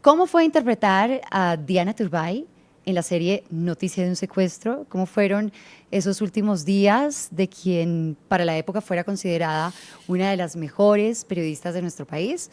¿Cómo fue interpretar a Diana Turbay en la serie Noticia de un secuestro? ¿Cómo fueron esos últimos días de quien para la época fuera considerada una de las mejores periodistas de nuestro país?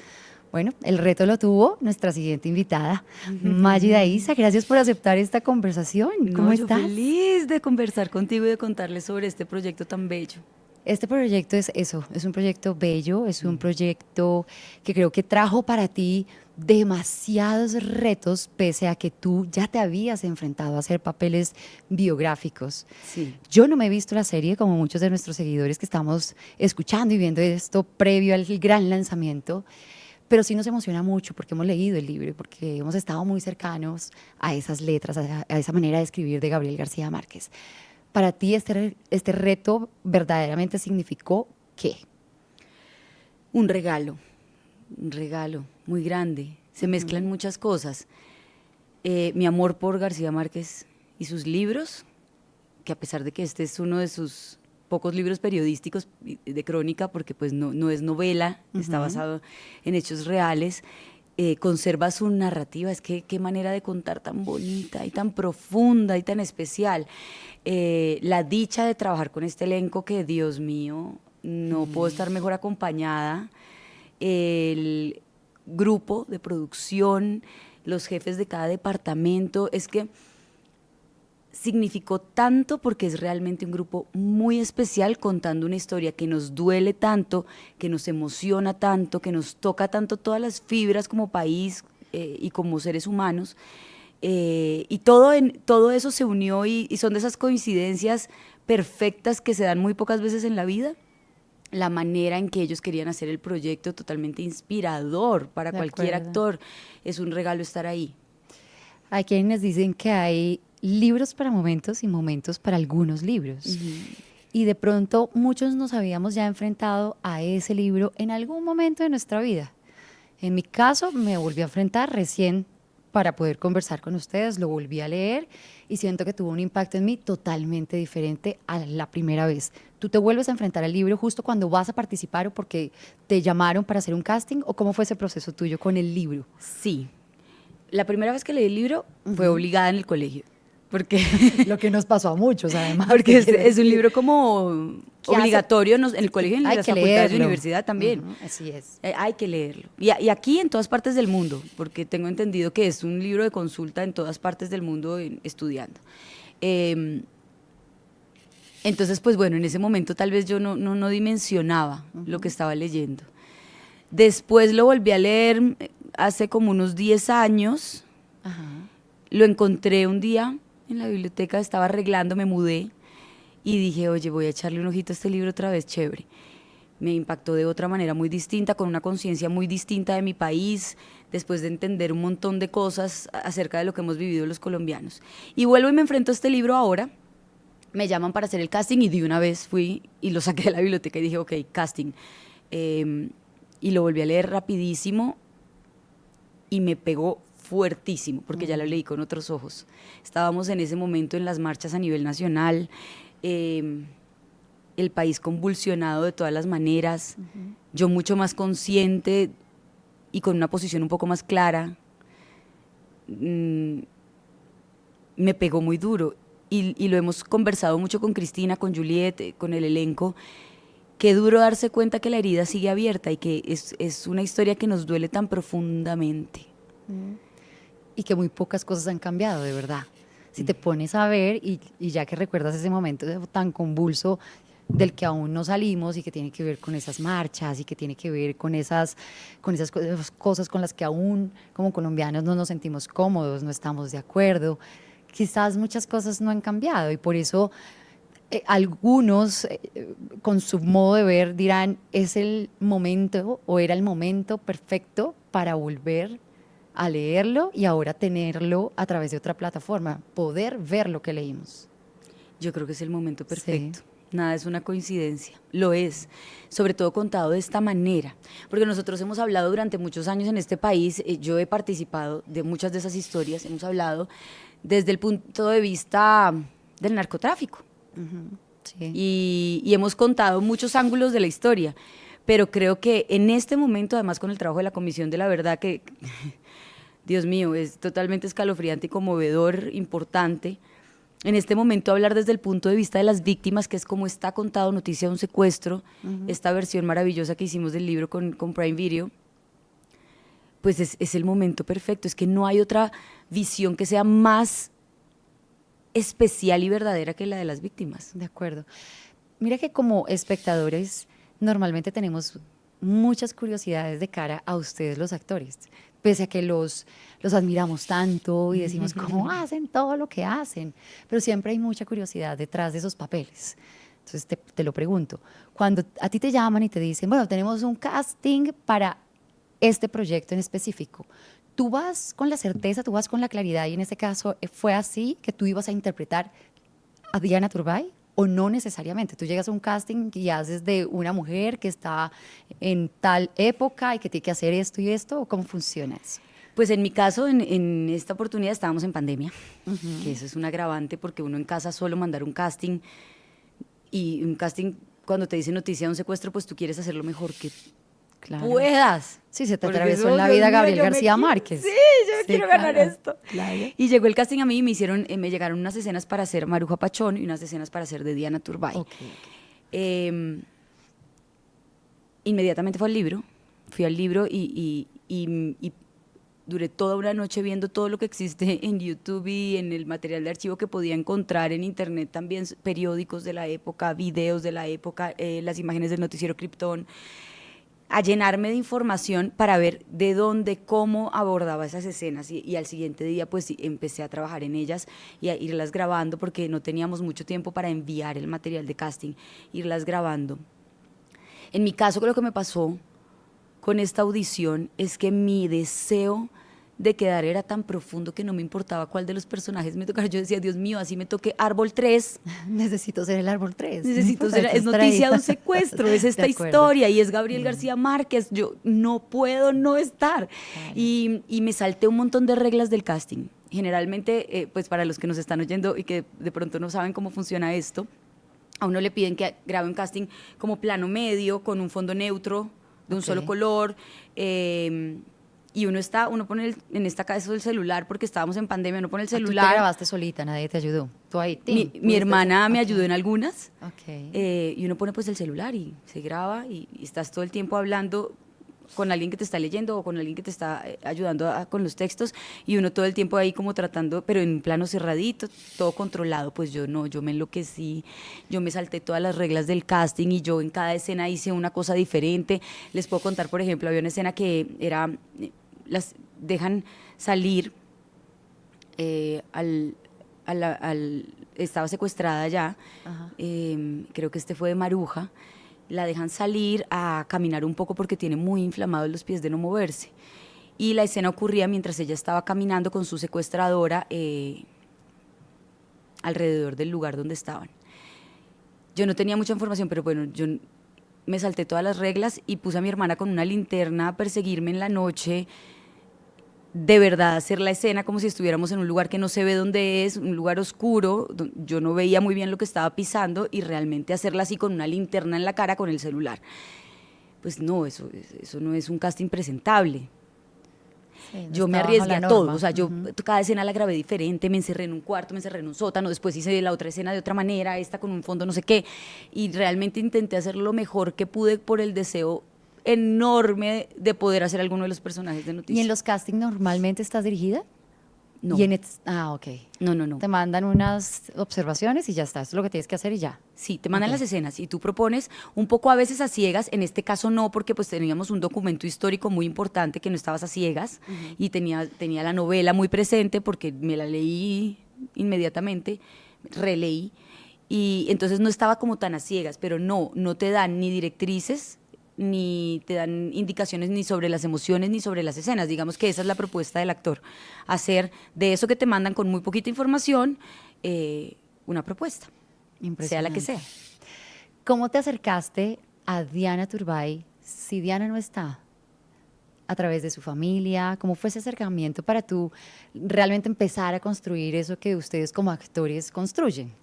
Bueno, el reto lo tuvo nuestra siguiente invitada, Mágida Isa. Gracias por aceptar esta conversación. ¿Cómo No, yo estás? feliz de conversar contigo y de contarles sobre este proyecto tan bello. Este proyecto es eso, es un proyecto bello, es un proyecto que creo que trajo para ti demasiados retos, pese a que tú ya te habías enfrentado a hacer papeles biográficos. Sí. Yo no me he visto la serie como muchos de nuestros seguidores que estamos escuchando y viendo esto previo al gran lanzamiento, pero sí nos emociona mucho porque hemos leído el libro y porque hemos estado muy cercanos a esas letras, a esa manera de escribir de Gabriel García Márquez. Para ti este reto verdaderamente significó ¿qué? Un regalo muy grande. Se mezclan muchas cosas. Mi amor por García Márquez y sus libros, que a pesar de que este es uno de sus pocos libros periodísticos de crónica, porque pues no es novela, está basado en hechos reales, conserva su narrativa. Es que qué manera de contar tan bonita y tan profunda y tan especial. La dicha de trabajar con este elenco que, Dios mío, no puedo estar mejor acompañada. El grupo de producción, los jefes de cada departamento, es que significó tanto porque es realmente un grupo muy especial contando una historia que nos duele tanto, que nos emociona tanto, que nos toca tanto todas las fibras como país y como seres humanos. Y todo eso se unió y son de esas coincidencias perfectas que se dan muy pocas veces en la vida. La manera en que ellos querían hacer el proyecto, totalmente inspirador para De cualquier acuerdo. actor. Es un regalo estar ahí. Hay quienes dicen que hay libros para momentos y momentos para algunos libros. Y de pronto muchos nos habíamos ya enfrentado a ese libro en algún momento de nuestra vida. En mi caso, me volví a enfrentar recién para poder conversar con ustedes, lo volví a leer y siento que tuvo un impacto en mí totalmente diferente a la primera vez. ¿Tú te vuelves a enfrentar al libro justo cuando vas a participar o porque te llamaron para hacer un casting o cómo fue ese proceso tuyo con el libro? Sí. La primera vez que leí el libro fue obligada en el colegio. Porque, Lo que nos pasó a muchos, además, porque te quiero es un decir. libro como ¿Qué hace? obligatorio en el colegio, en Hay las que facultades de leerlo. universidad también. Así es. Hay que leerlo. Y aquí en todas partes del mundo, porque tengo entendido que es un libro de consulta en todas partes del mundo estudiando. Entonces, pues bueno, en ese momento tal vez yo no dimensionaba lo que estaba leyendo. Después lo volví a leer hace como unos 10 años. Ajá. Lo encontré un día en la biblioteca, estaba arreglando, me mudé y dije, oye, voy a echarle un ojito a este libro otra vez, chévere. Me impactó de otra manera muy distinta, con una conciencia muy distinta de mi país, después de entender un montón de cosas acerca de lo que hemos vivido los colombianos. Y vuelvo y me enfrento a este libro ahora. Me llaman para hacer el casting y de una vez fui y lo saqué de la biblioteca y dije, ok, casting. Y lo volví a leer rapidísimo y me pegó fuertísimo, porque ya lo leí con otros ojos. Estábamos en ese momento en las marchas a nivel nacional, el país convulsionado de todas las maneras, yo mucho más consciente y con una posición un poco más clara. Me pegó muy duro y lo hemos conversado mucho con Cristina, con Juliet, con el elenco. Qué duro darse cuenta que la herida sigue abierta y que es una historia que nos duele tan profundamente. Y que muy pocas cosas han cambiado, de verdad. Si te pones a ver y ya que recuerdas ese momento tan convulso del que aún no salimos y que tiene que ver con esas marchas y que tiene que ver con esas cosas con las que aún como colombianos no nos sentimos cómodos, no estamos de acuerdo. Quizás muchas cosas no han cambiado y por eso algunos con su modo de ver dirán, es el momento o era el momento perfecto para volver a leerlo y ahora tenerlo a través de otra plataforma, poder ver lo que leímos. Yo creo que es el momento Sí. perfecto. Nada es una coincidencia, lo es, sobre todo contado de esta manera, porque nosotros hemos hablado durante muchos años en este país, yo he participado de muchas de esas historias, hemos hablado desde el punto de vista del narcotráfico, Sí. y hemos contado muchos ángulos de la historia, pero creo que en este momento, además con el trabajo de la Comisión de la Verdad, que Dios mío, es totalmente escalofriante y conmovedor, importante. En este momento hablar desde el punto de vista de las víctimas, que es como está contado Noticia de un secuestro, esta versión maravillosa que hicimos del libro con Prime Video, pues es el momento perfecto. Es que no hay otra visión que sea más especial y verdadera que la de las víctimas. De acuerdo. Mira que como espectadores normalmente tenemos muchas curiosidades de cara a ustedes los actores, pese a que los admiramos tanto y decimos cómo hacen todo lo que hacen, pero siempre hay mucha curiosidad detrás de esos papeles. Entonces te lo pregunto, cuando a ti te llaman y te dicen, bueno, tenemos un casting para este proyecto en específico, tú vas con la certeza, tú vas con la claridad, y en este caso fue así que tú ibas a interpretar a Diana Turbay, o no necesariamente. Tú llegas a un casting y haces de una mujer que está en tal época y que tiene que hacer esto y esto, ¿o cómo funciona eso? Pues en mi caso, en esta oportunidad estábamos en pandemia, que eso es un agravante porque uno en casa solo mandar un casting, y un casting cuando te dice noticia de un secuestro, pues tú quieres hacer lo mejor que puedas. Sí, se te Porque atravesó en la Dios vida mío, Gabriel García Márquez. Sí, yo me quiero ganar esto. Claro. Y llegó el casting a mí y me llegaron unas escenas para hacer Maruja Pachón y unas escenas para hacer de Diana Turbay. Inmediatamente fui al libro y duré toda una noche viendo todo lo que existe en YouTube y en el material de archivo que podía encontrar en internet, también periódicos de la época, videos de la época, las imágenes del noticiero Krypton, a llenarme de información para ver de dónde, cómo abordaba esas escenas, y al siguiente día pues empecé a trabajar en ellas y a irlas grabando porque no teníamos mucho tiempo para enviar el material de casting, irlas grabando. En mi caso, lo que me pasó con esta audición es que mi deseo de quedar era tan profundo que no me importaba cuál de los personajes me tocara. Yo decía, Dios mío, así me toque Árbol 3. Necesito ser el Árbol 3. Necesito ser, es noticia de un secuestro, es esta historia y es Gabriel García Márquez. Yo no puedo no estar. Claro. Y me salté un montón de reglas del casting. Generalmente, pues para los que nos están oyendo y que de pronto no saben cómo funciona esto, a uno le piden que grabe un casting como plano medio, con un fondo neutro, de un solo color, y uno pone en esta caso el celular, porque estábamos en pandemia, uno pone el celular. Tú te grabaste solita, nadie te ayudó. Tú ahí, mi hermana me ayudó en algunas, y uno pone pues el celular y se graba y estás todo el tiempo hablando con alguien que te está leyendo o con alguien que te está ayudando con los textos, y uno todo el tiempo ahí como tratando, pero en un plano cerradito, todo controlado. Pues yo no, yo me enloquecí, yo me salté todas las reglas del casting y yo en cada escena hice una cosa diferente. Les puedo contar, por ejemplo, había una escena que era, las dejan salir estaba secuestrada ya, creo que fue de Maruja, la dejan salir a caminar un poco porque tiene muy inflamados los pies de no moverse. Y la escena ocurría mientras ella estaba caminando con su secuestradora alrededor del lugar donde estaban. Yo no tenía mucha información, pero bueno, yo me salté todas las reglas y puse a mi hermana con una linterna a perseguirme en la noche, de verdad hacer la escena como si estuviéramos en un lugar que no se ve dónde es, un lugar oscuro, yo no veía muy bien lo que estaba pisando, y realmente hacerla así con una linterna en la cara con el celular. Pues no, eso no es un casting presentable. Sí, yo me arriesgué a todo, o sea, yo cada escena la grabé diferente, me encerré en un cuarto, me encerré en un sótano, después hice la otra escena de otra manera, esta con un fondo no sé qué, y realmente intenté hacer lo mejor que pude por el deseo enorme de poder hacer alguno de los personajes de noticias. ¿Y en los castings normalmente estás dirigida? No. Ok. No. Te mandan unas observaciones y ya está, eso es lo que tienes que hacer y ya. Sí, te mandan las escenas y tú propones un poco a veces a ciegas. En este caso no, porque pues teníamos un documento histórico muy importante que no estabas a ciegas, y tenía la novela muy presente porque me la leí inmediatamente, releí, y entonces no estaba como tan a ciegas, pero no te dan ni directrices, ni te dan indicaciones ni sobre las emociones ni sobre las escenas. Digamos que esa es la propuesta del actor, hacer de eso que te mandan con muy poquita información una propuesta, sea la que sea. ¿Cómo te acercaste a Diana Turbay si Diana no está? ¿A través de su familia? ¿Cómo fue ese acercamiento para tú realmente empezar a construir eso que ustedes como actores construyen?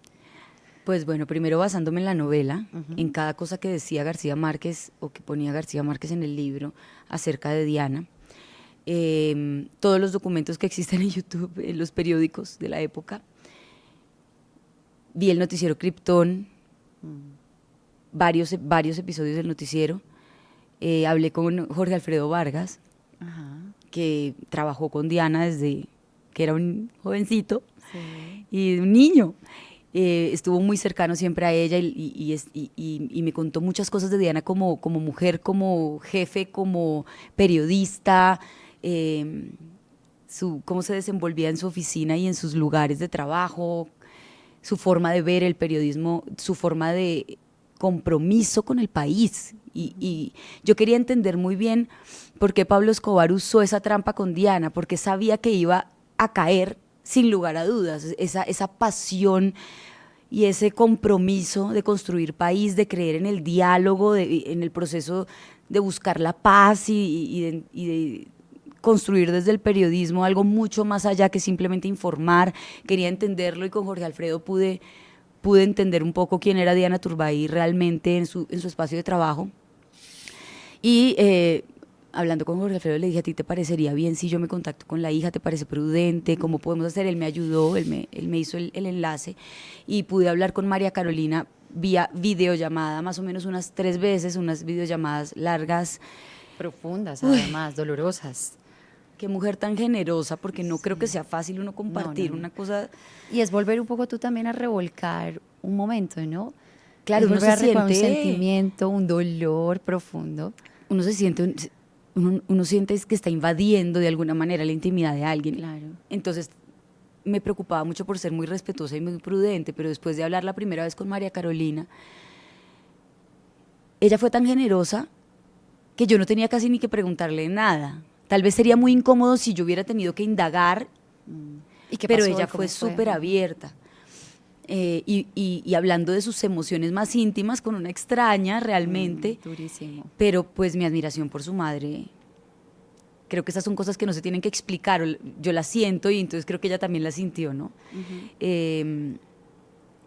Pues bueno, primero basándome en la novela, en cada cosa que decía García Márquez o que ponía García Márquez en el libro acerca de Diana. todos los documentos que existen en YouTube, en los periódicos de la época. Vi el noticiero Krypton, varios episodios del noticiero. Hablé con Jorge Alfredo Vargas, Ajá. que trabajó con Diana desde que era un jovencito Sí. y un niño. Estuvo muy cercano siempre a ella y me contó muchas cosas de Diana como mujer, como jefe, como periodista, cómo se desenvolvía en su oficina y en sus lugares de trabajo, su forma de ver el periodismo, su forma de compromiso con el país. Y yo quería entender muy bien por qué Pablo Escobar usó esa trampa con Diana, porque sabía que iba a caer sin lugar a dudas, esa pasión y ese compromiso de construir país, de creer en el diálogo, en el proceso de buscar la paz y de construir desde el periodismo algo mucho más allá que simplemente informar. Quería entenderlo y con Jorge Alfredo pude entender un poco quién era Diana Turbay realmente en su espacio de trabajo. Y hablando con Jorge Alfredo le dije, ¿a ti te parecería bien si yo me contacto con la hija? ¿Te parece prudente? ¿Cómo podemos hacer? Él me ayudó, él me hizo el enlace y pude hablar con María Carolina vía videollamada, más o menos unas 3 veces, unas videollamadas largas. Profundas, además, dolorosas. Qué mujer tan generosa, porque no creo que sea fácil uno compartir No. una cosa. Y es volver un poco tú también a revolcar un momento, ¿no? Claro, Es uno volver se a recordar un siente, sentimiento, un dolor profundo. uno se siente, uno siente que está invadiendo de alguna manera la intimidad de alguien. Claro. Entonces me preocupaba mucho por ser muy respetuosa y muy prudente, pero después de hablar la primera vez con María Carolina, ella fue tan generosa que yo no tenía casi ni que preguntarle nada. Tal vez sería muy incómodo si yo hubiera tenido que indagar, ¿Y qué pero pasó? ella ¿Cómo fue súper abierta. Y hablando de sus emociones más íntimas con una extraña realmente, Durísimo. pero pues mi admiración por su madre, creo que esas son cosas que no se tienen que explicar, yo las siento y entonces creo que ella también las sintió, ¿no?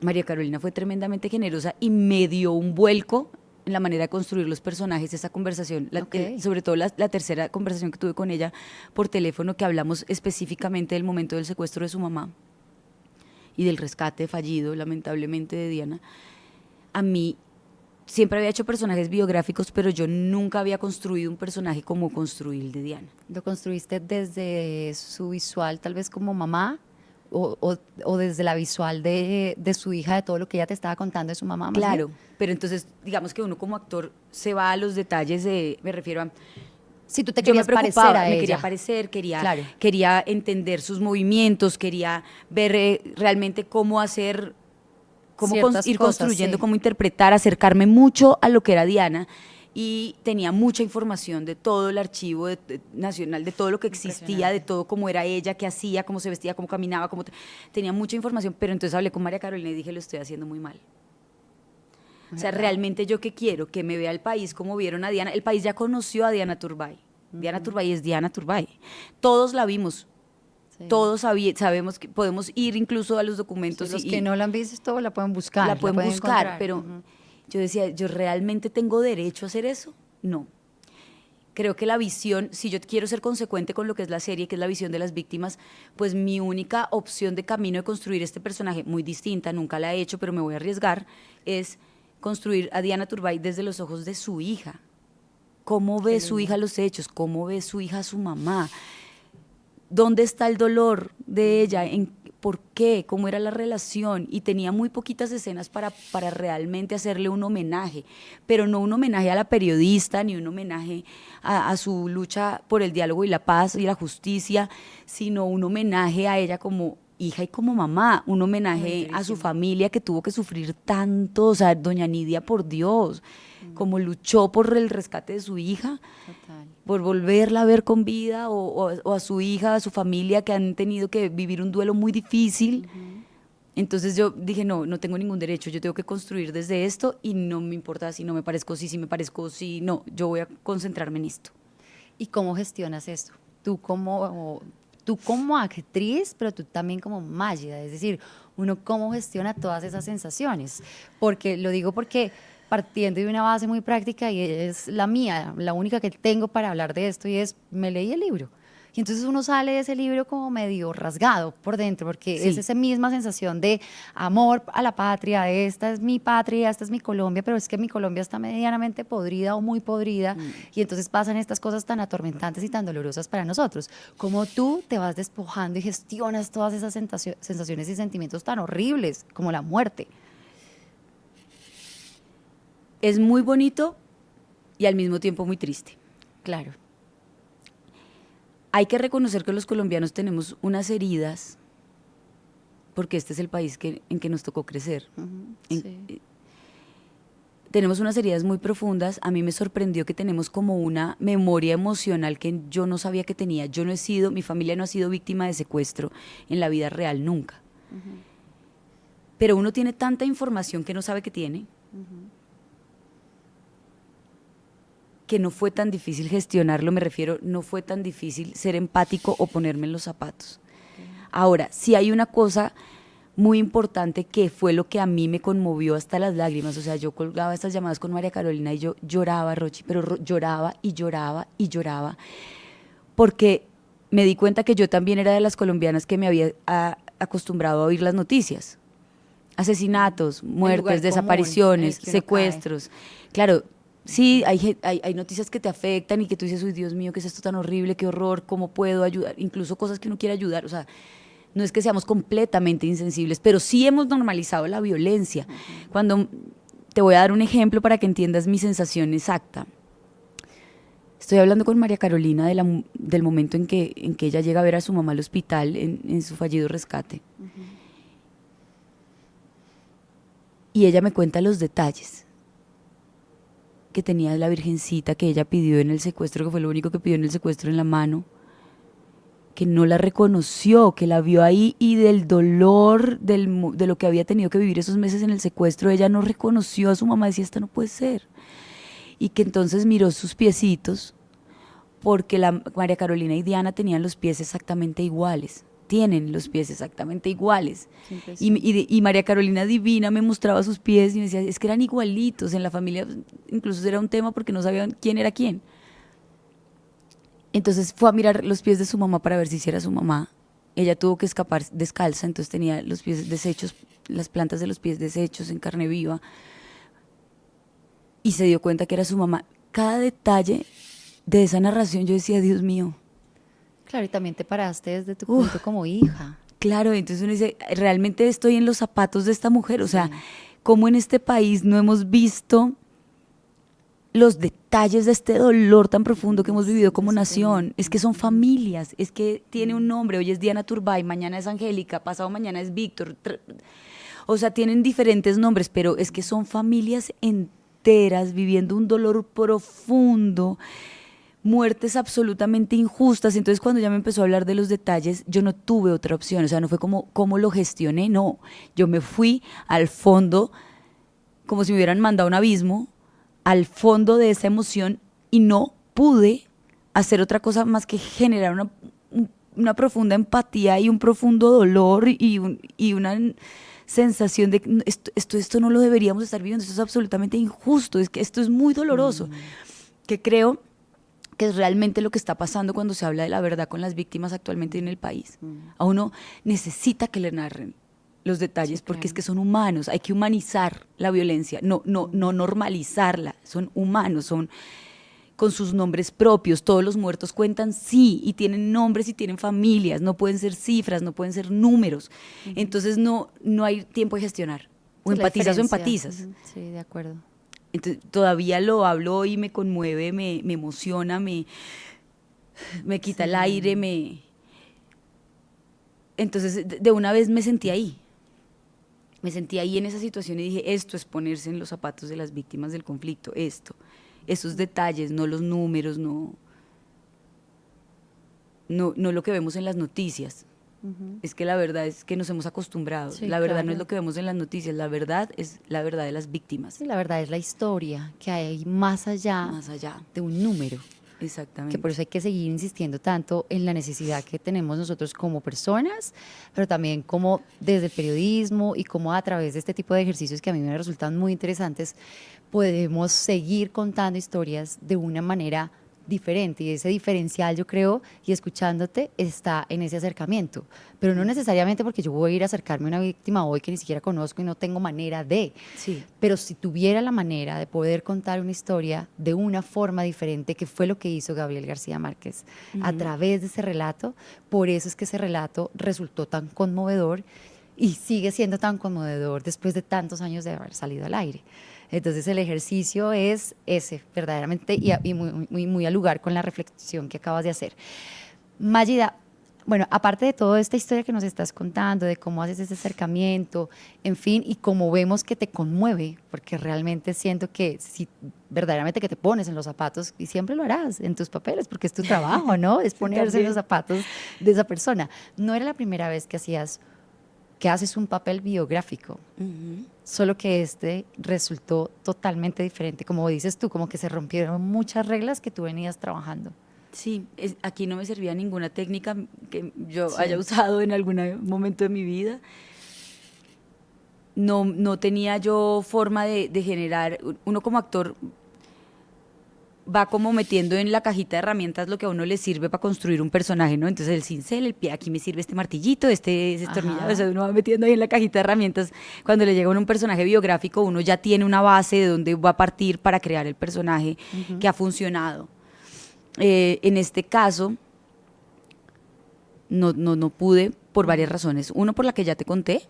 María Carolina fue tremendamente generosa y me dio un vuelco en la manera de construir los personajes, esa conversación, sobre todo la tercera conversación que tuve con ella por teléfono, que hablamos específicamente del momento del secuestro de su mamá y del rescate fallido, lamentablemente, de Diana. A mí siempre había hecho personajes biográficos, pero yo nunca había construido un personaje como construí el de Diana. ¿Lo construiste desde su visual, tal vez como mamá? ¿O desde la visual de su hija, de todo lo que ella te estaba contando de su mamá? Claro, pero entonces digamos que uno como actor se va a los detalles me refiero a... Si tú te yo me querías parecer preocupaba, a me ella. quería parecer, Claro. quería entender sus movimientos, quería ver realmente cómo hacer, cómo Ciertas ir cosas, construyendo, sí. cómo interpretar, acercarme mucho a lo que era Diana. Y tenía mucha información de todo el archivo nacional, de todo lo que existía, de todo cómo era ella, qué hacía, cómo se vestía, cómo caminaba, tenía mucha información, pero entonces hablé con María Carolina y dije, lo estoy haciendo muy mal. O sea, realmente yo qué quiero, que me vea el país como vieron a Diana. El país ya conoció a Diana Turbay. Diana Turbay es Diana Turbay. Todos la vimos. Sí. Todos sabemos que podemos ir incluso a los documentos. Sí, los que no la han visto la pueden buscar. La pueden buscar, encontrar. pero yo decía, ¿yo realmente tengo derecho a hacer eso? No. Creo que la visión, si yo quiero ser consecuente con lo que es la serie, que es la visión de las víctimas, pues mi única opción de camino de construir este personaje, muy distinta, nunca la he hecho, pero me voy a arriesgar, es construir a Diana Turbay desde los ojos de su hija. ¿Cómo ve su hija los hechos? ¿Cómo ve su hija a su mamá? ¿Dónde está el dolor de ella? ¿Por qué? ¿Cómo era la relación? Y tenía muy poquitas escenas para realmente hacerle un homenaje, pero no un homenaje a la periodista, ni un homenaje a su lucha por el diálogo y la paz y la justicia, sino un homenaje a ella como hija y como mamá, un homenaje a su familia que tuvo que sufrir tanto, o sea, doña Nidia, por Dios, como luchó por el rescate de su hija, Total. por volverla a ver con vida, o a su hija, a su familia, que han tenido que vivir un duelo muy difícil. Entonces yo dije, no tengo ningún derecho, yo tengo que construir desde esto y no me importa si no me parezco, si me parezco, si no, yo voy a concentrarme en esto. ¿Y cómo gestionas esto? Tú como actriz, pero tú también como Mágida, es decir, uno cómo gestiona todas esas sensaciones. Porque lo digo porque partiendo de una base muy práctica y es la mía, la única que tengo para hablar de esto y es, me leí el libro. Y entonces uno sale de ese libro como medio rasgado por dentro, porque Sí. es esa misma sensación de amor a la patria, esta es mi patria, esta es mi Colombia, pero es que mi Colombia está medianamente podrida o muy podrida, y entonces pasan estas cosas tan atormentantes y tan dolorosas para nosotros. Como tú te vas despojando y gestionas todas esas sensaciones y sentimientos tan horribles, como la muerte. Es muy bonito y al mismo tiempo muy triste. Claro. Hay que reconocer que los colombianos tenemos unas heridas, porque este es el país en que nos tocó crecer. Sí. Tenemos unas heridas muy profundas. A mí me sorprendió que tenemos como una memoria emocional que yo no sabía que tenía. Mi familia no ha sido víctima de secuestro en la vida real nunca. Pero uno tiene tanta información que no sabe que tiene, que no fue tan difícil gestionarlo, me refiero, no fue tan difícil ser empático o ponerme en los zapatos. Ahora, sí hay una cosa muy importante que fue lo que a mí me conmovió hasta las lágrimas. O sea, yo colgaba estas llamadas con María Carolina y yo lloraba, Rochi, pero lloraba y lloraba y lloraba, porque me di cuenta que yo también era de las colombianas que me había acostumbrado a oír las noticias. Asesinatos, lugar muertes, común desapariciones, en el que uno cae. secuestros. Claro, sí, hay noticias que te afectan y que tú dices, uy, Dios mío, ¿qué es esto tan horrible? Qué horror, ¿cómo puedo ayudar? Incluso cosas que uno quiere ayudar. O sea, no es que seamos completamente insensibles, pero sí hemos normalizado la violencia. Cuando te voy a dar un ejemplo para que entiendas mi sensación exacta. Estoy hablando con María Carolina del momento en que ella llega a ver a su mamá al hospital en su fallido rescate. Y ella me cuenta los detalles que tenía la virgencita que ella pidió en el secuestro, que fue lo único que pidió en el secuestro, en la mano, que no la reconoció, que la vio ahí, y del dolor de lo que había tenido que vivir esos meses en el secuestro, ella no reconoció a su mamá, decía, esta no puede ser. Y que entonces miró sus piecitos, porque María Carolina y Diana tenían los pies exactamente iguales. Tienen los pies exactamente iguales. Y María Carolina divina me mostraba sus pies y me decía, es que eran igualitos. En la familia incluso era un tema porque no sabían quién era quién. Entonces fue a mirar los pies de su mamá para ver si era su mamá. Ella tuvo que escapar descalza, entonces tenía los pies deshechos, las plantas de los pies deshechos en carne viva. Y se dio cuenta que era su mamá. Cada detalle de esa narración yo decía, Dios mío. Claro, y también te paraste desde tu punto como hija. Claro, entonces uno dice, realmente estoy en los zapatos de esta mujer. O sea, cómo en este país no hemos visto los detalles de este dolor tan profundo que hemos vivido como nación. Es que son familias, es que tiene un nombre. Hoy es Diana Turbay, mañana es Angélica, pasado mañana es Víctor. O sea, tienen diferentes nombres, pero es que son familias enteras viviendo un dolor profundo, muertes absolutamente injustas. Entonces cuando ya me empezó a hablar de los detalles, yo no tuve otra opción. O sea, no fue como cómo lo gestioné, no. Yo me fui al fondo, como si me hubieran mandado a un abismo, al fondo de esa emoción, y no pude hacer otra cosa más que generar una profunda empatía y un profundo dolor y una sensación de esto no lo deberíamos estar viviendo, esto es absolutamente injusto, es que esto es muy doloroso, que creo que es realmente lo que está pasando cuando se habla de la verdad con las víctimas actualmente en el país. A uno necesita que le narren los detalles, porque es que son humanos, hay que humanizar la violencia, no normalizarla, son humanos, son con sus nombres propios, todos los muertos cuentan, sí, y tienen nombres y tienen familias, no pueden ser cifras, no pueden ser números. Entonces no hay tiempo de gestionar, o empatizas o empatizas. Sí, de acuerdo. Entonces, todavía lo hablo y me conmueve, me emociona, me quita el aire, Entonces, de una vez me sentí ahí. Me sentí ahí en esa situación y dije, esto es ponerse en los zapatos de las víctimas del conflicto, esos detalles, no los números, no lo que vemos en las noticias. Es que la verdad es que nos hemos acostumbrado. Sí, la verdad claro. no es lo que vemos en las noticias, la verdad es la verdad de las víctimas. Sí, la verdad es la historia que hay más allá de un número. Exactamente. Que por eso hay que seguir insistiendo tanto en la necesidad que tenemos nosotros como personas, pero también como desde el periodismo y como a través de este tipo de ejercicios que a mí me resultan muy interesantes, podemos seguir contando historias de una manera diferente, y ese diferencial, yo creo, y escuchándote, está en ese acercamiento, pero no necesariamente porque yo voy a ir a acercarme a una víctima hoy que ni siquiera conozco y no tengo manera de, Sí. pero si tuviera la manera de poder contar una historia de una forma diferente, que fue lo que hizo Gabriel García Márquez a través de ese relato, por eso es que ese relato resultó tan conmovedor y sigue siendo tan conmovedor después de tantos años de haber salido al aire. Entonces el ejercicio es ese, verdaderamente, y muy al lugar con la reflexión que acabas de hacer. Mágida, bueno, aparte de toda esta historia que nos estás contando, de cómo haces ese acercamiento, en fin, y cómo vemos que te conmueve, porque realmente siento que si verdaderamente que te pones en los zapatos, y siempre lo harás en tus papeles, porque es tu trabajo, ¿no? Es ponerse en los zapatos de esa persona. No era la primera vez que haces un papel biográfico, solo que este resultó totalmente diferente. Como dices tú, como que se rompieron muchas reglas que tú venías trabajando. Sí, aquí no me servía ninguna técnica que yo haya usado en algún momento de mi vida. No tenía yo forma de generar, uno como actor va como metiendo en la cajita de herramientas lo que a uno le sirve para construir un personaje, ¿no? Entonces el cincel, el pie, aquí me sirve este martillito, este destornillador, o sea, uno va metiendo ahí en la cajita de herramientas. Cuando le llega a uno un personaje biográfico, uno ya tiene una base de dónde va a partir para crear el personaje que ha funcionado. En este caso, no pude por varias razones. Uno, por la que ya te conté,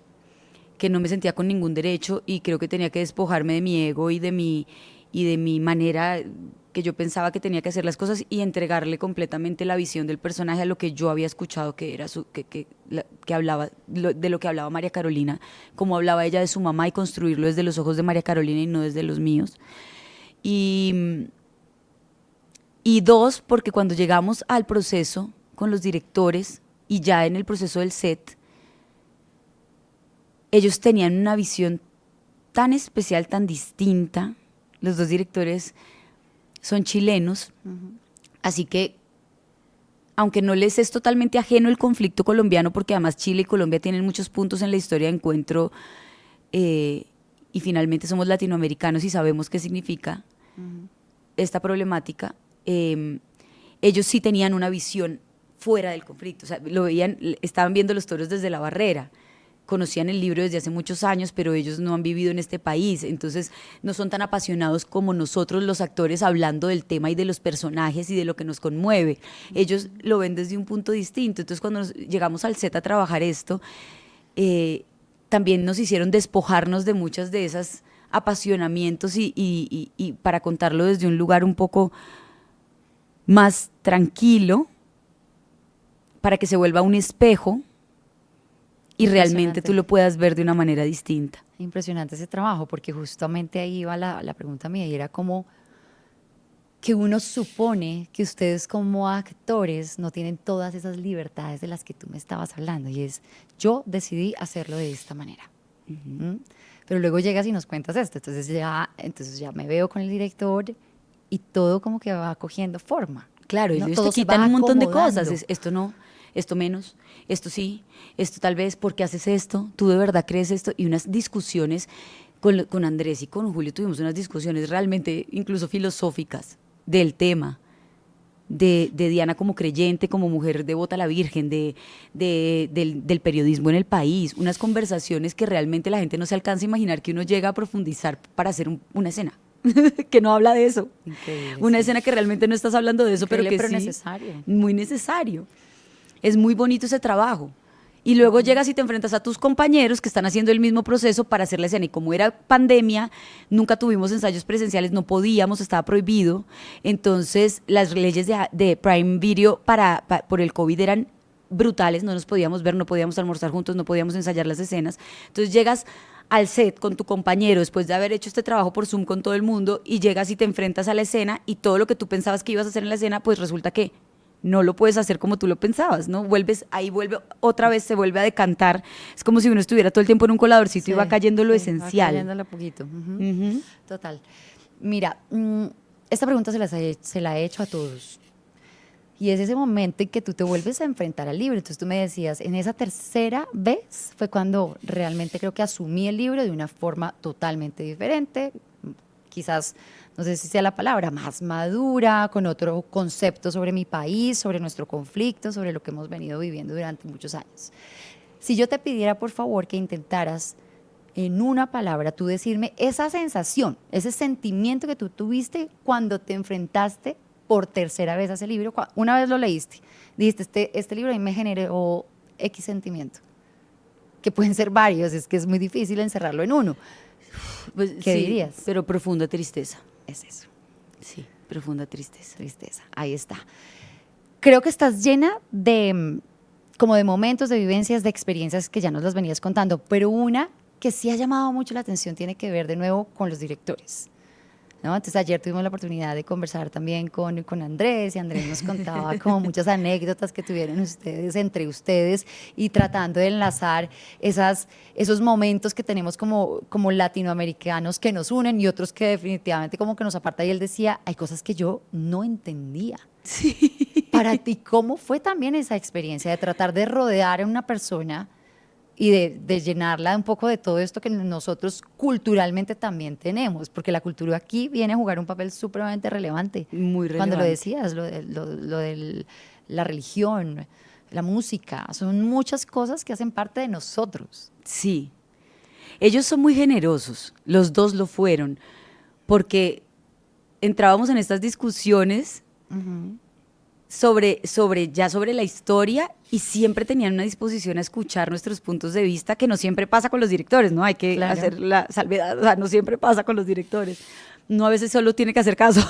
que no me sentía con ningún derecho y creo que tenía que despojarme de mi ego y de mi manera que yo pensaba que tenía que hacer las cosas y entregarle completamente la visión del personaje a lo que yo había escuchado que era que hablaba de lo que hablaba María Carolina, cómo hablaba ella de su mamá, y construirlo desde los ojos de María Carolina y no desde los míos. Y dos, porque cuando llegamos al proceso con los directores y ya en el proceso del set, ellos tenían una visión tan especial, tan distinta. Los dos directores son chilenos, así que, aunque no les es totalmente ajeno el conflicto colombiano, porque además Chile y Colombia tienen muchos puntos en la historia de encuentro, y finalmente somos latinoamericanos y sabemos qué significa esta problemática, ellos sí tenían una visión fuera del conflicto, o sea, lo veían, estaban viendo los toros desde la barrera, conocían el libro desde hace muchos años, pero ellos no han vivido en este país, entonces no son tan apasionados como nosotros los actores hablando del tema y de los personajes y de lo que nos conmueve. Ellos lo ven desde un punto distinto, entonces cuando llegamos al set a trabajar esto, también nos hicieron despojarnos de muchas de esas apasionamientos y para contarlo desde un lugar un poco más tranquilo, para que se vuelva un espejo y realmente tú lo puedas ver de una manera distinta. Impresionante ese trabajo, porque justamente ahí iba la pregunta mía, y era como que uno supone que ustedes como actores no tienen todas esas libertades de las que tú me estabas hablando, y es, yo decidí hacerlo de esta manera. Pero luego llegas y nos cuentas esto, entonces ya me veo con el director y todo como que va cogiendo forma. Claro, ¿no? ellos Todo te se va quitan un montón de acomodando. cosas, esto no, esto menos, esto sí, esto tal vez, ¿por qué haces esto? ¿Tú de verdad crees esto? Y unas discusiones con Andrés y con Julio, tuvimos unas discusiones realmente incluso filosóficas del tema, de Diana como creyente, como mujer devota a la Virgen, del periodismo en el país, unas conversaciones que realmente la gente no se alcanza a imaginar que uno llega a profundizar para hacer una escena. Que no habla de eso. Increíble, Una sí. escena que realmente no estás hablando de eso, Increíble, pero que pero sí, necesario. muy necesario. Es muy bonito ese trabajo. Y luego llegas y te enfrentas a tus compañeros que están haciendo el mismo proceso para hacer la escena. Y como era pandemia, nunca tuvimos ensayos presenciales, no podíamos, estaba prohibido. Entonces, las leyes de Prime Video por el COVID eran brutales, no nos podíamos ver, no podíamos almorzar juntos, no podíamos ensayar las escenas. Entonces llegas al set con tu compañero después de haber hecho este trabajo por Zoom con todo el mundo y llegas y te enfrentas a la escena y todo lo que tú pensabas que ibas a hacer en la escena, pues resulta que no lo puedes hacer como tú lo pensabas, ¿no? Otra vez se vuelve a decantar. Es como si uno estuviera todo el tiempo en un coladorcito y va cayendo lo esencial. Va cayéndolo poquito. Total. Mira, esta pregunta se la he hecho a todos. Y es ese momento en que tú te vuelves a enfrentar al libro. Entonces tú me decías, en esa tercera vez fue cuando realmente creo que asumí el libro de una forma totalmente diferente. Quizás no sé si sea la palabra, más madura, con otro concepto sobre mi país, sobre nuestro conflicto, sobre lo que hemos venido viviendo durante muchos años. Si yo te pidiera, por favor, que intentaras en una palabra tú decirme esa sensación, ese sentimiento que tú tuviste cuando te enfrentaste por tercera vez a ese libro, una vez lo leíste, dijiste, este libro a mí me generó X sentimiento, que pueden ser varios, es que es muy difícil encerrarlo en uno. Pues, ¿Qué sí, dirías? pero profunda tristeza. Es eso. Sí, profunda tristeza. Tristeza, ahí está. Creo que estás llena como de momentos, de vivencias, de experiencias que ya nos las venías contando, pero una que sí ha llamado mucho la atención tiene que ver de nuevo con los directores, ¿no? Entonces ayer tuvimos la oportunidad de conversar también con Andrés, y Andrés nos contaba como muchas anécdotas que tuvieron ustedes, entre ustedes, y tratando de enlazar esos momentos que tenemos como latinoamericanos que nos unen y otros que definitivamente como que nos apartan. Y él decía, hay cosas que yo no entendía. Sí. Para ti, ¿cómo fue también esa experiencia de tratar de rodear a una persona y de llenarla un poco de todo esto que nosotros culturalmente también tenemos? Porque la cultura aquí viene a jugar un papel supremamente relevante. Muy relevante. Cuando lo decías, lo de la religión, la música, son muchas cosas que hacen parte de nosotros. Sí. Ellos son muy generosos, los dos lo fueron, porque entrábamos en estas discusiones sobre la historia y siempre tenían una disposición a escuchar nuestros puntos de vista, que no siempre pasa con los directores, ¿no? Hay que hacer la salvedad, o sea, no siempre pasa con los directores. No, a veces solo tiene que hacer caso.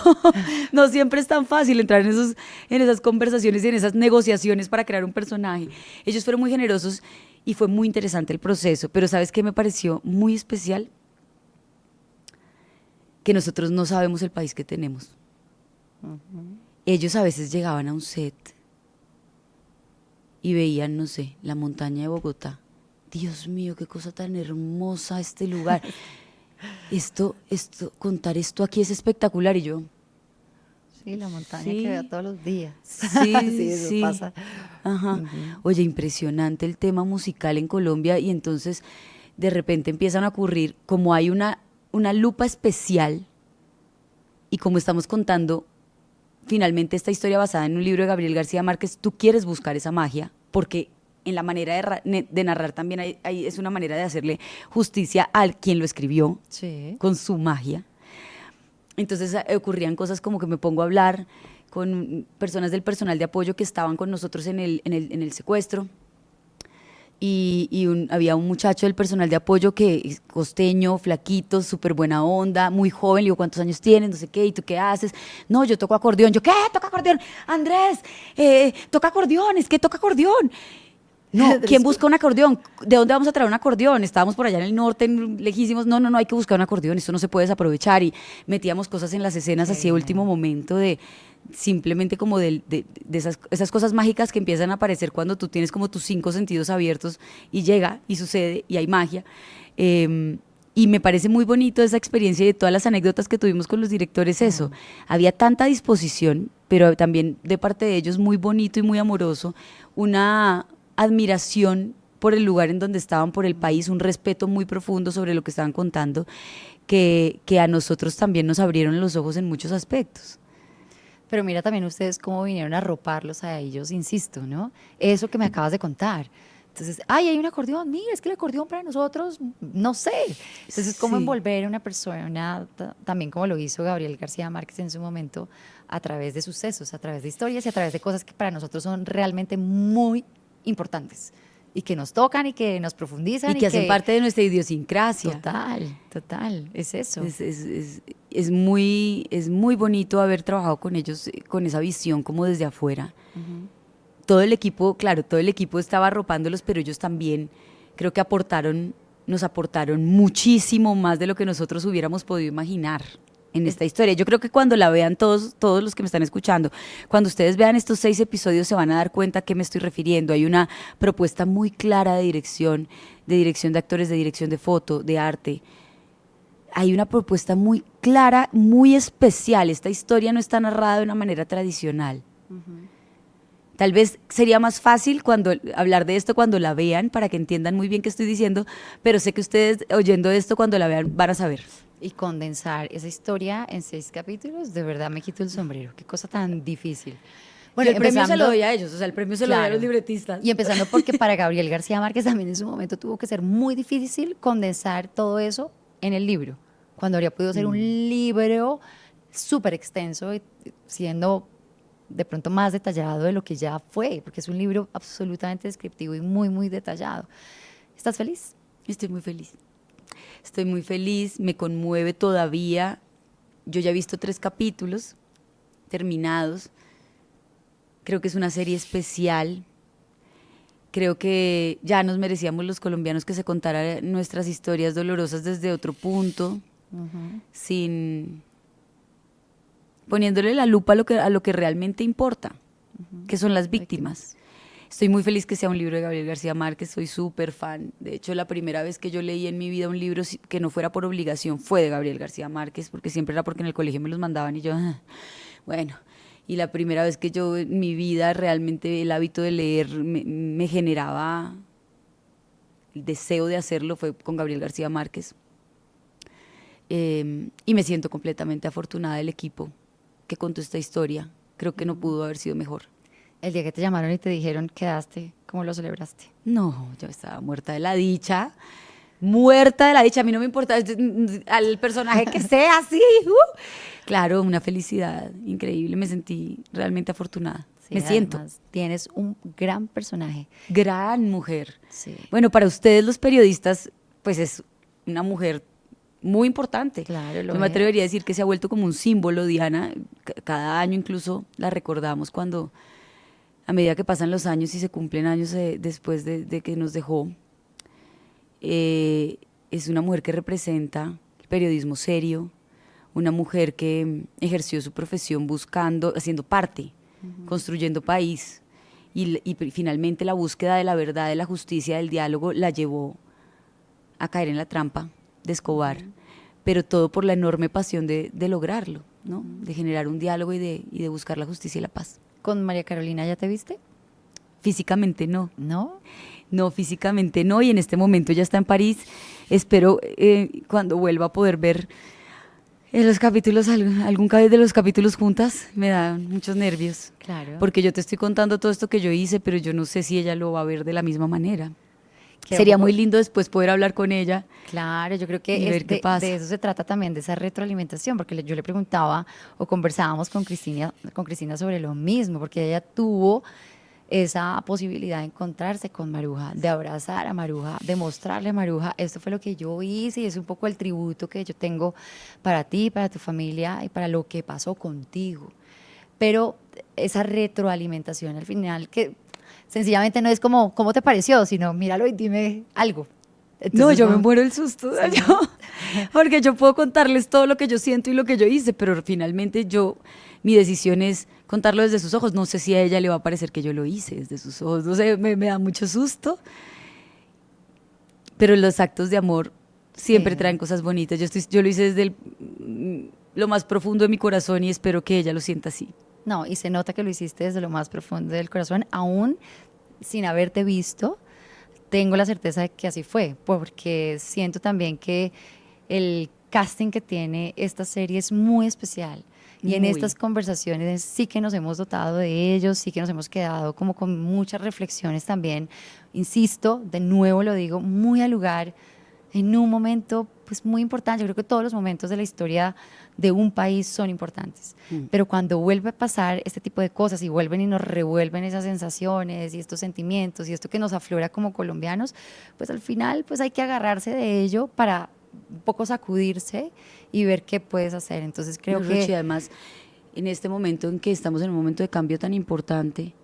No siempre es tan fácil entrar en esas conversaciones y en esas negociaciones para crear un personaje. Ellos fueron muy generosos y fue muy interesante el proceso, pero ¿sabes qué me pareció muy especial? Que nosotros no sabemos el país que tenemos. Ellos a veces llegaban a un set y veían, no sé, la montaña de Bogotá. Dios mío, qué cosa tan hermosa este lugar. Contar esto aquí es espectacular. Y yo, Sí, la montaña sí, que veo todos los días. Sí, eso sí. pasa. Ajá. Oye, impresionante el tema musical en Colombia, y entonces de repente empiezan a ocurrir, como hay una lupa especial, y como estamos contando finalmente esta historia basada en un libro de Gabriel García Márquez, tú quieres buscar esa magia, porque en la manera de narrar también es una manera de hacerle justicia al quien lo escribió, Sí. con su magia. Entonces ocurrían cosas como que me pongo a hablar con personas del personal de apoyo que estaban con nosotros en el secuestro, y había un muchacho del personal de apoyo que es costeño, flaquito, súper buena onda, muy joven. Le digo, ¿cuántos años tienes? No sé qué. ¿Y tú qué haces? No, yo toco acordeón. Yo, ¿qué? ¿Toca acordeón? Andrés, toca acordeón, es que toca acordeón. No, ¿quién busca un acordeón? ¿De dónde vamos a traer un acordeón? Estábamos por allá en el norte, lejísimos. No, hay que buscar un acordeón, esto no se puede desaprovechar. Y metíamos cosas en las escenas así de último momento, simplemente como de esas cosas mágicas que empiezan a aparecer cuando tú tienes como tus 5 sentidos abiertos, y llega y sucede y hay magia. Y me parece muy bonito esa experiencia, y de todas las anécdotas que tuvimos con los directores, eso. Había tanta disposición, pero también de parte de ellos muy bonito y muy amoroso, una admiración por el lugar en donde estaban, por el país, un respeto muy profundo sobre lo que estaban contando, que a nosotros también nos abrieron los ojos en muchos aspectos. Pero mira también ustedes cómo vinieron a arroparlos a ellos, insisto, ¿no? Eso que me acabas de contar. Entonces, hay un acordeón, mira, es que el acordeón para nosotros, no sé. Entonces, cómo Sí. envolver a una persona, también como lo hizo Gabriel García Márquez en su momento, a través de sucesos, a través de historias y a través de cosas que para nosotros son realmente muy importantes y que nos tocan y que nos profundizan. Y que hacen parte de nuestra idiosincrasia. Total, es eso. Es muy bonito haber trabajado con ellos, con esa visión como desde afuera. Todo el equipo estaba arropándolos, pero ellos también creo que nos aportaron muchísimo más de lo que nosotros hubiéramos podido imaginar en esta historia. Yo creo que cuando la vean todos los que me están escuchando, cuando ustedes vean estos 6 episodios, se van a dar cuenta a qué me estoy refiriendo. Hay una propuesta muy clara de dirección de actores, de dirección de foto, de arte. Hay una propuesta muy clara, muy especial. Esta historia no está narrada de una manera tradicional. Tal vez sería más fácil hablar de esto cuando la vean para que entiendan muy bien qué estoy diciendo, pero sé que ustedes oyendo esto cuando la vean van a saber. Y condensar esa historia en 6 capítulos, de verdad me quito el sombrero. Qué cosa tan difícil. Bueno, el premio se lo empezando- doy a ellos, o sea, el premio se lo doy a Claro. los libretistas. Y empezando porque para Gabriel García Márquez también en su momento tuvo que ser muy difícil condensar todo eso en el libro, cuando habría podido ser un libro súper extenso y siendo de pronto más detallado de lo que ya fue, porque es un libro absolutamente descriptivo y muy, muy detallado. ¿Estás feliz? Estoy muy feliz. Estoy muy feliz, me conmueve todavía. Yo ya he visto 3 capítulos terminados. Creo que es una serie especial. Creo que ya nos merecíamos los colombianos que se contaran nuestras historias dolorosas desde otro punto, sin poniéndole la lupa a lo que realmente importa, que son las víctimas. Estoy muy feliz que sea un libro de Gabriel García Márquez, soy súper fan. De hecho, la primera vez que yo leí en mi vida un libro que no fuera por obligación fue de Gabriel García Márquez, porque siempre era porque en el colegio me los mandaban y yo, bueno. Y la primera vez que yo en mi vida realmente el hábito de leer me generaba el deseo de hacerlo fue con Gabriel García Márquez. Y me siento completamente afortunada del equipo que contó esta historia. Creo que no pudo haber sido mejor. El día que te llamaron y te dijeron quedaste, ¿cómo lo celebraste? No, yo estaba muerta de la dicha. Muerta de la dicha, a mí no me importa al personaje que sea así. Claro, una felicidad increíble, me sentí realmente afortunada. Sí, me siento. además, tienes un gran personaje. Gran mujer. Sí. Bueno, para ustedes los periodistas, pues es una mujer muy importante. Claro, lo Yo me es. atrevería a decir que se ha vuelto como un símbolo, Diana. Cada año incluso la recordamos cuando, a medida que pasan los años y se cumplen años después de que nos dejó. Es una mujer que representa el periodismo serio, una mujer que ejerció su profesión haciendo parte, construyendo país, y finalmente la búsqueda de la verdad, de la justicia, del diálogo, la llevó a caer en la trampa de Escobar, pero todo por la enorme pasión de lograrlo, ¿no? De generar un diálogo y de buscar la justicia y la paz. ¿Con María Carolina ya te viste? Físicamente no. ¿No? No, físicamente no, y en este momento ya está en París. Espero cuando vuelva a poder ver los capítulos, algún de los capítulos juntas. Me da muchos nervios. Claro. Porque yo te estoy contando todo esto que yo hice, pero yo no sé si ella lo va a ver de la misma manera. Que Sería ojo, muy lindo después poder hablar con ella. Claro, yo creo que Y ver qué pasa. de eso se trata también, de esa retroalimentación, porque yo le preguntaba o conversábamos con Cristina sobre lo mismo, porque ella tuvo esa posibilidad de encontrarse con Maruja, de abrazar a Maruja, de mostrarle a Maruja, esto fue lo que yo hice y es un poco el tributo que yo tengo para ti, para tu familia y para lo que pasó contigo. Pero esa retroalimentación al final, que sencillamente no es como, ¿cómo te pareció? Sino, míralo y dime algo. No, Entonces, yo me muero el susto, porque yo puedo contarles todo lo que yo siento y lo que yo hice, pero finalmente mi decisión es contarlo desde sus ojos. No sé si a ella le va a parecer que yo lo hice desde sus ojos, no sé, me da mucho susto, pero los actos de amor siempre traen cosas bonitas. Yo lo hice desde lo más profundo de mi corazón y espero que ella lo sienta así. No, y se nota que lo hiciste desde lo más profundo del corazón, aún sin haberte visto. Tengo la certeza de que así fue, porque siento también que el casting que tiene esta serie es muy especial. Y en Muy. estas conversaciones sí que nos hemos dotado de ellos, sí que nos hemos quedado como con muchas reflexiones también. Insisto, de nuevo lo digo, muy al lugar, en un momento pues muy importante. Yo creo que todos los momentos de la historia de un país son importantes. Pero cuando vuelve a pasar este tipo de cosas y vuelven y nos revuelven esas sensaciones y estos sentimientos y esto que nos aflora como colombianos, pues al final pues hay que agarrarse de ello para un poco sacudirse y ver qué puedes hacer. Entonces creo que... Rochi, además, en este momento en que estamos en un momento de cambio tan importante,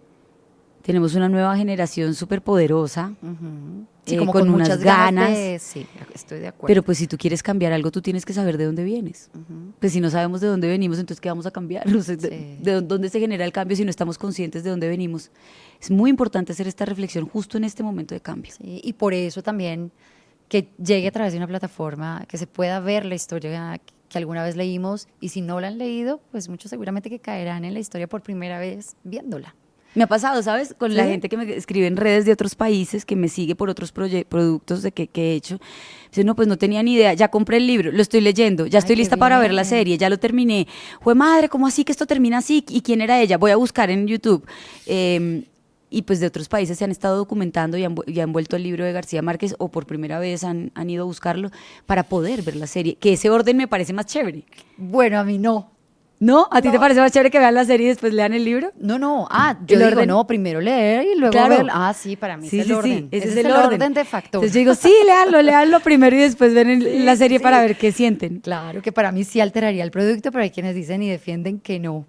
tenemos una nueva generación súper poderosa, Sí, como con unas muchas ganas. sí, estoy de acuerdo. Pero pues si tú quieres cambiar algo, tú tienes que saber de dónde vienes. Pues si no sabemos de dónde venimos, entonces ¿qué vamos a cambiar? No sé, de dónde se genera el cambio si no estamos conscientes de dónde venimos. Es muy importante hacer esta reflexión justo en este momento de cambio. Sí, y por eso también que llegue a través de una plataforma, que se pueda ver la historia que alguna vez leímos, y si no la han leído, pues muchos seguramente que caerán en la historia por primera vez viéndola. Me ha pasado, ¿sabes? Con la ¿Sí? gente que me escribe en redes de otros países, que me sigue por otros productos que he hecho. Dice, no, pues no tenía ni idea, ya compré el libro, lo estoy leyendo, ya Ay, estoy qué lista para ver la bien. serie, ya lo terminé. Jue madre, ¿cómo así que esto termina así? ¿Y quién era ella? Voy a buscar en YouTube. Y pues de otros países se han estado documentando y han vuelto el libro de García Márquez o por primera vez han ido a buscarlo para poder ver la serie. Que ese orden me parece más chévere. Bueno, a mí no. ¿No? ¿A ti te No. parece más chévere que vean la serie y después lean el libro? No. Ah, El yo digo, orden. no, primero leer y luego Claro. ver. Ah, sí, para mí Sí, es el sí, orden. sí, ese Ese es el orden de facto. Entonces yo digo, sí, léanlo primero y después ven la serie sí. para ver qué sienten. Claro que para mí sí alteraría el producto, pero hay quienes dicen y defienden que no.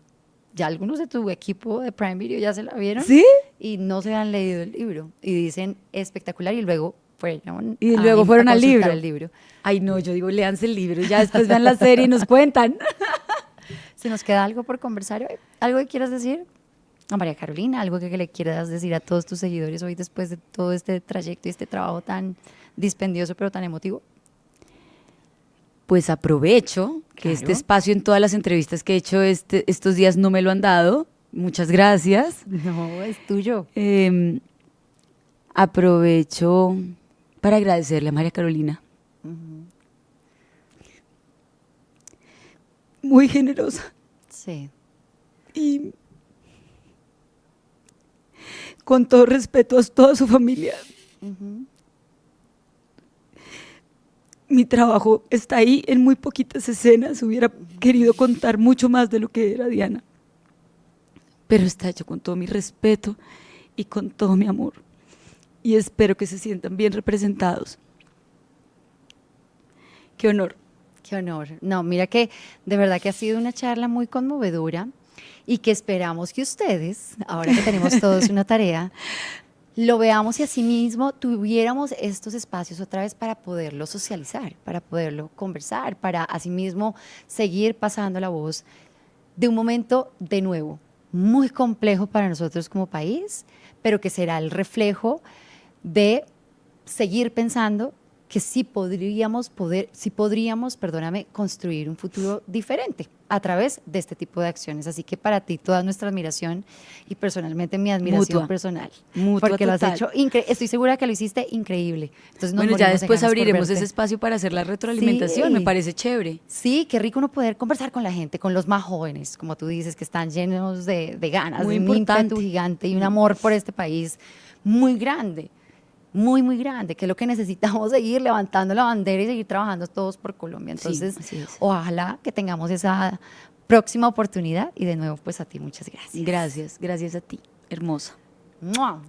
Ya algunos de tu equipo de Prime Video ya se la vieron ¿Sí? y no se han leído el libro y dicen espectacular y luego fueron Y luego fueron a al consultar libro. el libro. Ay, no, yo digo, léanse el libro y ya después vean la serie y nos cuentan. ¿Se nos queda algo por conversar hoy? ¿Algo que quieras decir? A María Carolina, algo que le quieras decir a todos tus seguidores hoy después de todo este trayecto y este trabajo tan dispendioso pero tan emotivo. Pues aprovecho que este Claro. espacio en todas las entrevistas que he hecho estos días no me lo han dado. Muchas gracias. No, es tuyo. Aprovecho para agradecerle a María Carolina. Muy generosa Sí. y con todo respeto a toda su familia. Mi trabajo está ahí en muy poquitas escenas. Hubiera querido contar mucho más de lo que era Diana, pero está hecho con todo mi respeto y con todo mi amor. Y espero que se sientan bien representados. Qué honor. Qué honor. No, mira que de verdad que ha sido una charla muy conmovedora y que esperamos que ustedes, ahora que tenemos todos una tarea, lo veamos y asimismo tuviéramos estos espacios otra vez para poderlo socializar, para poderlo conversar, para asimismo seguir pasando la voz de un momento de nuevo muy complejo para nosotros como país, pero que será el reflejo de seguir pensando que sí podríamos, perdóname, construir un futuro diferente a través de este tipo de acciones. Así que para ti toda nuestra admiración y personalmente mi admiración Mutua. personal. Mutua porque lo has total. hecho estoy segura que lo hiciste increíble. Entonces nos Bueno, ya morimos de después ganas por abriremos verte. ese espacio para hacer la retroalimentación. Sí. Me parece chévere. Sí, qué rico uno poder conversar con la gente, con los más jóvenes, como tú dices, que están llenos de ganas, Muy de un importante. ímpetu gigante y un amor por este país muy grande, muy grande, que es lo que necesitamos seguir levantando la bandera y seguir trabajando todos por Colombia. Sí, Entonces, así es. ojalá que tengamos esa próxima oportunidad y de nuevo, pues a ti muchas gracias. Gracias a ti, hermosa. ¡Mua!